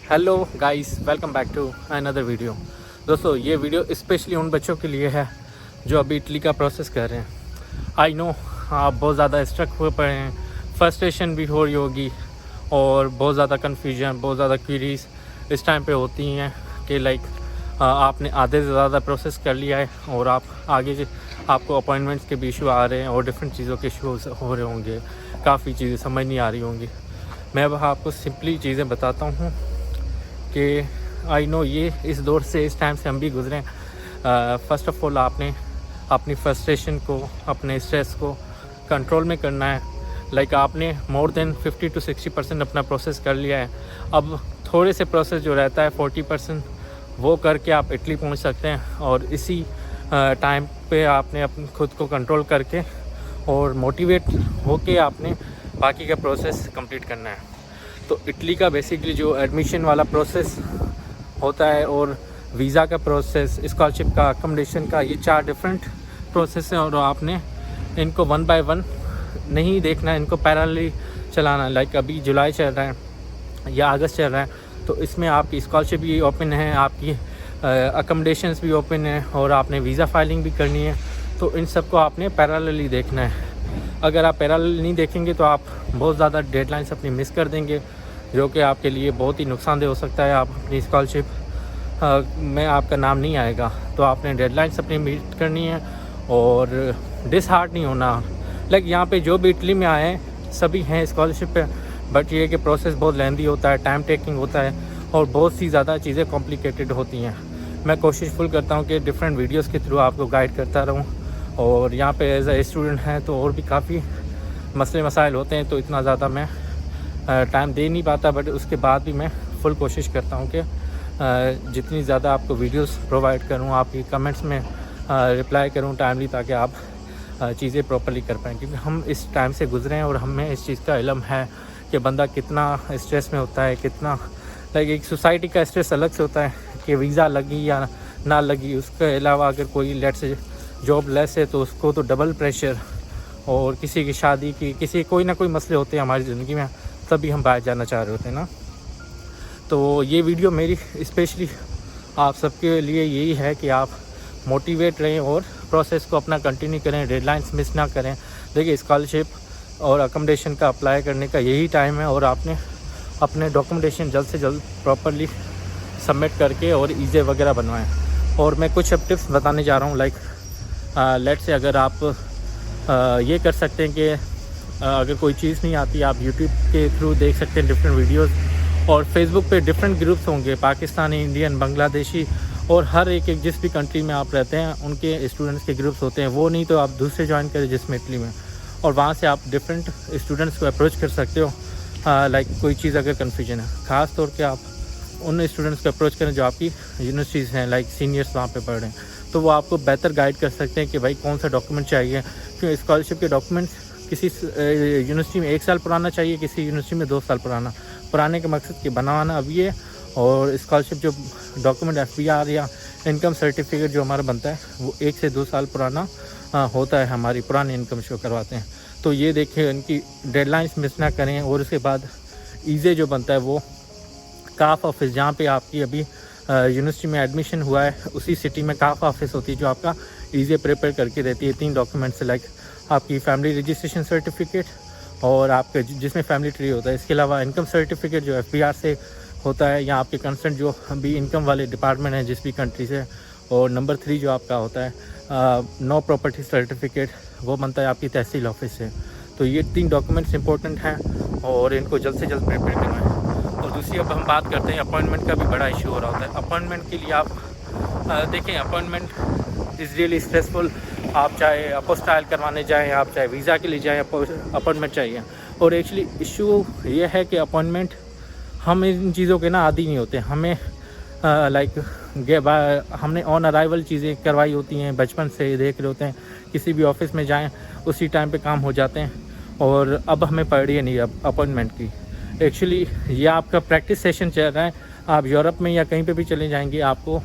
Hello guys, welcome back to another video. दोस्तों, ये video specially उन बच्चों के लिए है जो अभी इटली का प्रोसेस कर रहे हैं। आई नो आप बहुत ज़्यादा स्ट्रक हुए पड़े हैं, फ्रस्ट्रेशन भी हो रही होगी और बहुत ज़्यादा कन्फ्यूजन, बहुत ज़्यादा क्वेरीज इस टाइम पे होती हैं कि आपने आधे से ज़्यादा प्रोसेस कर लिया है और आप आगे आपको अपॉइंटमेंट्स के भी इशू आ रहे हैं और डिफरेंट चीज़ों के इशूज़ हो रहे होंगे, काफ़ी चीज़ें समझ नहीं आ रही होंगी। मैं वह आपको सिंपली चीज़ें बताता हूँ कि आई नो ये इस दौर से, इस टाइम से हम भी गुजरे हैं। फ़र्स्ट ऑफ़ ऑल आपने अपनी फ्रस्ट्रेशन को, अपने स्ट्रेस को कंट्रोल में करना है। आपने मोर देन 50 to 60% अपना प्रोसेस कर लिया है। अब थोड़े से प्रोसेस जो रहता है 40% वो करके आप इटली पहुंच सकते हैं और इसी टाइम पे आपने अपने खुद को कंट्रोल करके और मोटिवेट होके आपने बाकी का प्रोसेस कंप्लीट करना है। तो इटली का बेसिकली जो एडमिशन वाला प्रोसेस होता है और वीज़ा का प्रोसेस, स्कॉलरशिप का, अकोमोडेशन का, ये 4 डिफरेंट प्रोसेस हैं और आपने इनको 1 by 1 नहीं देखना है, इनको पैरेलली चलाना है। अभी जुलाई चल रहा है या अगस्त चल रहा है, तो इसमें आपकी स्कॉलरशिप भी ओपन है, आपकी अकोमोडेशंस भी ओपन है और आपने वीज़ा फाइलिंग भी करनी है। तो इन सब को आपने पैरेलली देखना है। अगर आप पैरेलल नहीं देखेंगे तो आप बहुत ज़्यादा डेडलाइंस अपनी मिस कर देंगे, जो कि आपके लिए बहुत ही नुकसानदेह हो सकता है। आप अपनी स्कॉलरशिप में आपका नाम नहीं आएगा। तो आपने डेडलाइंस अपनी मीट करनी है और डिसहार्ट नहीं होना। यहाँ पे जो भी इटली में आए हैं सभी हैं स्कॉलरशिप पे, बट ये कि प्रोसेस बहुत लेंदी होता है, टाइम टेकिंग होता है और बहुत सी ज़्यादा चीज़ें कॉम्प्लिकेटेड होती हैं। मैं कोशिश फुल करता हूँ कि डिफरेंट वीडियोज़ के थ्रू आपको गाइड करता रहूँ और यहाँ पे एज ए स्टूडेंट हैं तो और भी काफ़ी मसले मसाइल होते हैं, तो इतना ज़्यादा मैं टाइम दे नहीं पाता, बट उसके बाद भी मैं फुल कोशिश करता हूँ कि जितनी ज़्यादा आपको वीडियोस प्रोवाइड करूँ, आपकी कमेंट्स में रिप्लाई करूँ टाइमली, ताकि आप चीज़ें प्रॉपर्ली कर पाएँ। क्योंकि हम इस टाइम से गुजरे हैं और हमें इस चीज़ का इल्म है कि बंदा कितना स्ट्रेस में होता है, कितना एक सोसाइटी का स्ट्रेस अलग से होता है कि वीज़ा लगी या ना लगी। उसके अलावा अगर कोई लेट से जॉब लेस है तो उसको तो डबल प्रेशर, और किसी की शादी की, किसी कोई ना कोई मसले होते हैं हमारी ज़िंदगी में, तभी हम बाहर जाना चाह रहे होते हैं ना। तो ये वीडियो मेरी स्पेशली आप सबके लिए यही है कि आप मोटिवेट रहें और प्रोसेस को अपना कंटिन्यू करें, डेडलाइंस मिस ना करें। देखिए, स्कॉलरशिप और अकोमोडेशन का अप्लाई करने का यही टाइम है और आपने अपने डॉक्यूमेंटेशन जल्द से जल्द प्रॉपर्ली सबमिट करके और ईज़े वगैरह बनवाएं। और मैं कुछ अब टिप्स बताने जा रहा हूँ। लेट से अगर आप ये कर सकते हैं कि अगर कोई चीज़ नहीं आती, आप यूट्यूब के थ्रू देख सकते हैं डिफरेंट वीडियोस, और फेसबुक पे डिफरेंट ग्रुप्स होंगे, पाकिस्तानी, इंडियन, बांग्लादेशी, और हर एक जिस भी कंट्री में आप रहते हैं उनके स्टूडेंट्स के ग्रुप्स होते हैं। वो नहीं तो आप दूसरे ज्वाइन करें जिसमें इटली में, और वहाँ से आप डिफरेंट स्टूडेंट्स को अप्रोच कर सकते हो। कोई चीज़ अगर कन्फ्यूजन है, ख़ास तौर पे आप उन स्टूडेंट्स को अप्रोच करें जो आपकी यूनिवर्सिटीज़ हैं, सीनियर्स वहाँ पे पढ़ रहे हैं, तो वो आपको बेहतर गाइड कर सकते हैं कि भाई कौन सा डॉक्यूमेंट चाहिए। क्योंकि स्कॉलरशिप के डॉक्यूमेंट्स किसी यूनिवर्सिटी में 1 साल पुराना चाहिए, किसी यूनिवर्सिटी में 2 साल पुराना। पुराने के मकसद के बनवाना अभी है, और स्कॉलरशिप जो डॉक्यूमेंट FBR या इनकम सर्टिफिकेट जो हमारा बनता है वो 1 से 2 साल पुराना होता है, हमारी पुरानी इनकम शो करवाते हैं। तो ये देखें, इनकी डेडलाइंस मिस ना करें। और उसके बाद ईज़े जो बनता है वो काफ ऑफिस, जहाँ पे आपकी अभी यूनिवर्सिटी में एडमिशन हुआ है उसी सिटी में काफ ऑफिस होती है जो आपका ईज़ी प्रिपेयर करके देती है 3 डॉक्यूमेंट्स, आपकी फैमिली रजिस्ट्रेशन सर्टिफिकेट और आपके जिसमें फैमिली ट्री होता है। इसके अलावा इनकम सर्टिफिकेट जो FBR से होता है, या आपके कंसर्न जो अभी इनकम वाले डिपार्टमेंट हैं जिस भी कंट्री से। और नंबर 3 जो आपका होता है नो प्रॉपर्टी सर्टिफिकेट, वो बनता है आपकी तहसील ऑफिस से। तो ये 3 डॉक्यूमेंट्स इंपॉर्टेंट हैं और इनको जल्द से जल्द प्रिपेयर करना है। और दूसरी, अब हम बात करते हैं अपॉइंटमेंट का भी बड़ा इशू हो रहा होता है। अपॉइंटमेंट के लिए आप देखें, अपॉइंटमेंट इज़ रियली स्ट्रेसफुल। आप चाहे अपोस्टाइल करवाने जाएँ, आप चाहे वीज़ा के लिए जाएँ, अपॉइंटमेंट चाहिए। और एक्चुअली इशू ये है कि अपॉइंटमेंट, हम इन चीज़ों के ना आदी नहीं होते। हमें हमने ऑन अराइवल चीज़ें करवाई होती हैं, बचपन से देख रहे होते हैं। किसी भी ऑफिस में जाएं उसी टाइम पे काम हो जाते हैं, और अब हमें पड़ रही है नहीं अब अपॉइंटमेंट की। एक्चुअली ये आपका प्रैक्टिस सेशन चल रहा है। आप यूरोप में या कहीं पे भी चले जाएंगे, आपको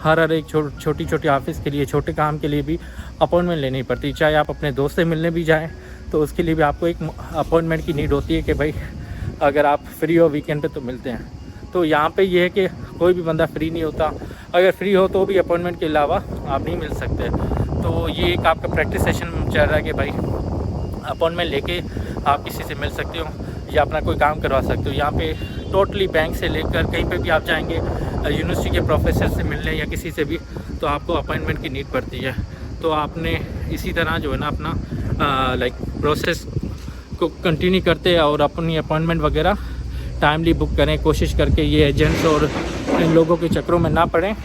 हर एक छोटी छोटी ऑफिस के लिए, छोटे काम के लिए भी अपॉइंटमेंट लेनी पड़ती है। चाहे आप अपने दोस्त से मिलने भी जाएँ तो उसके लिए भी आपको एक अपॉइंटमेंट की नीड होती है कि भाई अगर आप फ्री हो वीकेंड पे तो मिलते हैं। तो यहाँ पे ये है कि कोई भी बंदा फ्री नहीं होता, अगर फ्री हो तो भी अपॉइंटमेंट के अलावा आप नहीं मिल सकते। तो ये एक आपका प्रैक्टिस सेशन चल रहा है कि भाई अपॉइंटमेंट लेके आप किसी से मिल सकते हो या अपना कोई काम करवा सकते हो। यहाँ पे टोटली बैंक से लेकर कहीं पे भी आप जाएंगे यूनिवर्सिटी के प्रोफेसर से मिलने या किसी से भी, तो आपको अपॉइंटमेंट की नीड पड़ती है। तो आपने इसी तरह जो है ना अपना लाइक प्रोसेस को कंटिन्यू करते और अपनी अपॉइंटमेंट वगैरह टाइमली बुक करें, कोशिश करके ये एजेंट्स और इन लोगों के चक्करों में ना पड़ें।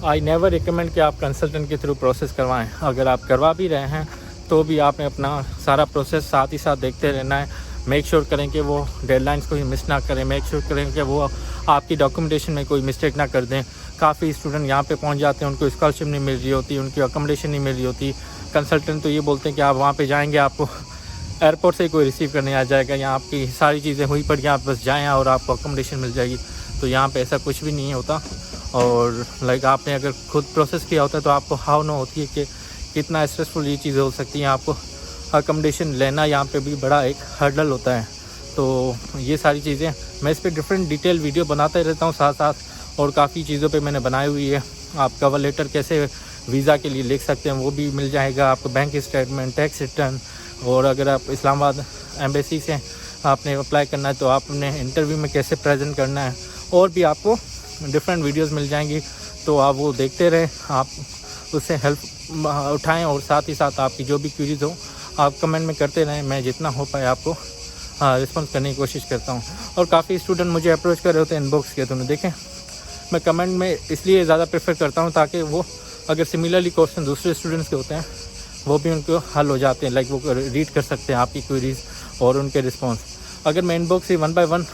आई नेवर रिकमेंड कि आप कंसल्टेंट के थ्रू प्रोसेस करवाएं। अगर आप करवा भी रहे हैं तो भी आपने अपना सारा प्रोसेस साथ ही साथ देखते रहना है। मेक श्योर करें कि वो डेडलाइंस को भी मिस ना करें, मेक श्योर करें कि वो आपकी डॉक्यूमेंटेशन में कोई मिस्टेक ना कर दें। काफ़ी स्टूडेंट यहाँ पे पहुँच जाते हैं, उनको स्कॉलरशिप नहीं मिल रही होती, उनकी अकोमोडेशन नहीं मिल रही होती। कंसल्टेंट तो ये बोलते हैं कि आप वहाँ पे जाएंगे, आपको एयरपोर्ट से ही कोई रिसीव करने आ जाएगा, यहाँ आपकी सारी चीज़ें हुई पड़ी, आप बस जाएँ और आपको अकोमोडेशन मिल जाएगी। तो यहाँ पे ऐसा कुछ भी नहीं होता। और लाइक आपने अगर खुद प्रोसेस किया होता है तो आपको हाउ नो होती है कि कितना स्ट्रेसफुल ये चीज़ें हो सकती हैं। आपको अकोमोडेशन लेना यहाँ पे भी बड़ा एक हर्डल होता है। तो ये सारी चीज़ें मैं इस पर डिफरेंट डिटेल वीडियो बनाता ही रहता हूँ साथ साथ, और काफ़ी चीज़ों पे मैंने बनाई हुई है। आप कवर लेटर कैसे वीज़ा के लिए लिख सकते हैं वो भी मिल जाएगा आपको, बैंक स्टेटमेंट, टैक्स रिटर्न। और अगर आप इस्लामाबाद एम्बेसी से आपने अप्लाई करना है तो आपने इंटरव्यू में कैसे प्रेजेंट करना है, और भी आपको डिफरेंट वीडियोस मिल जाएंगी। तो आप वो देखते रहें, आप उससे हेल्प उठाएं और साथ ही साथ आपकी जो भी क्वेरीज हो आप कमेंट में करते रहें। मैं जितना हो पाए आपको रिस्पॉन्स करने की कोशिश करता हूँ। और काफ़ी स्टूडेंट मुझे अप्रोच कर रहे होते हैं इनबॉक्स के, तुमने देखें। मैं कमेंट में इसलिए ज़्यादा प्रेफर करता हूँ ताकि वो अगर सिमिलरली क्वेश्चन दूसरे स्टूडेंट्स के होते हैं वो भी उनको हल हो जाते हैं, लाइक वो रीड कर सकते हैं आपकी क्वेरीज और उनके रिस्पॉन्स। अगर मैं इनबॉक्स से 1 बाय 1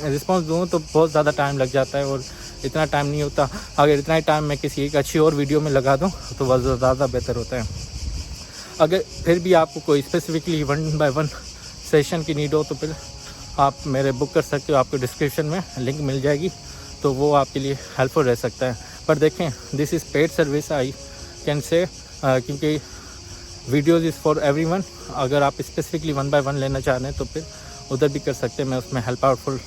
रिस्पॉन्स दूँ तो बहुत ज़्यादा टाइम लग जाता है और इतना टाइम नहीं होता। अगर इतना ही टाइम मैं किसी एक अच्छी और वीडियो में लगा दूँ तो वह ज़्यादा बेहतर होता है। अगर फिर भी आपको कोई स्पेसिफिकली 1 बाय 1 सेशन की नीड हो तो फिर आप मेरे बुक कर सकते हो, आपको डिस्क्रिप्शन में लिंक मिल जाएगी, तो वो आपके लिए हेल्पफुल रह सकता है। पर देखें, this is paid service I can say, क्योंकि वीडियोज़ इज़ फॉर एवरीवन। अगर आप स्पेसिफिकली 1 बाय 1 लेना चाह रहे हैं तो फिर उधर भी कर सकते हैं, मैं उसमें हेल्प आउटफुल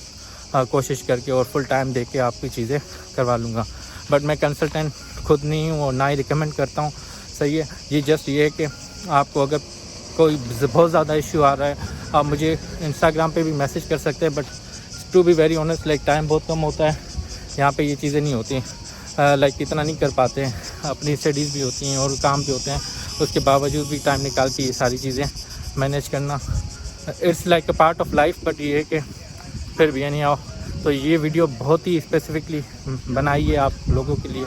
कोशिश करके और फुल टाइम दे के आपकी चीज़ें करवा लूँगा। बट मैं कंसल्टेंट खुद नहीं हूँ और ना ही रिकमेंड करता हूँ, सही है। ये जस्ट ये है कि आपको अगर कोई बहुत ज़्यादा इशू आ रहा है आप मुझे इंस्टाग्राम पे भी मैसेज कर सकते हैं। But to be very honest, like time बहुत कम होता है, यहाँ पे ये चीज़ें नहीं होती, लाइक इतना नहीं कर पाते हैं, अपनी स्टडीज़ भी होती हैं और काम भी होते हैं, उसके बावजूद भी टाइम निकाल के ये सारी चीज़ें मैनेज करना it's like a part of life. But ये है कि फिर भी नहीं आओ, तो ये वीडियो बहुत ही स्पेसिफिकली बनाई है आप लोगों के लिए।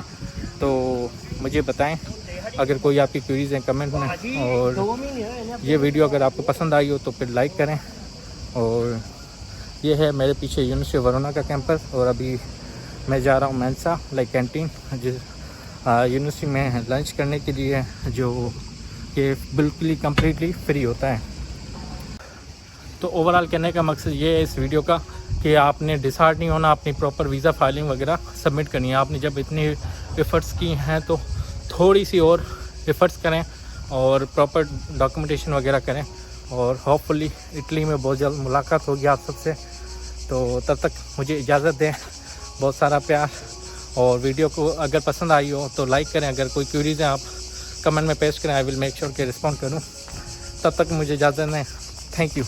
तो मुझे बताएं अगर कोई आपकी क्वेरीज हैं कमेंट में, और ये वीडियो अगर आपको पसंद आई हो तो फिर लाइक करें। और ये है मेरे पीछे यूनिवर्सिटी वरोना का कैंपस, और अभी मैं जा रहा हूँ मेंसा लाइक कैंटीन, जिस यूनिवर्सिटी में लंच करने के लिए, जो कि बिल्कुल ही कम्प्लीटली फ्री होता है। तो ओवरऑल कहने का मकसद ये है इस वीडियो का कि आपने डिसहार्ट नहीं होना, अपनी प्रॉपर वीज़ा फाइलिंग वगैरह सबमिट करनी है। आपने जब इतनी एफ़र्ट्स की हैं तो थोड़ी सी और एफ़र्ट्स करें और प्रॉपर डॉक्यूमेंटेशन वगैरह करें, और होपफुली इटली में बहुत जल्द मुलाकात होगी आप सबसे। तो तब तक मुझे इजाज़त दें, बहुत सारा प्यार, और वीडियो को अगर पसंद आई हो तो लाइक करें। अगर कोई क्वेरीज हैं आप कमेंट में पेश करें, आई विल मेक श्योर कि रिस्पॉन्ड करूँ। तब तक मुझे इजाज़त दें, थैंक यू।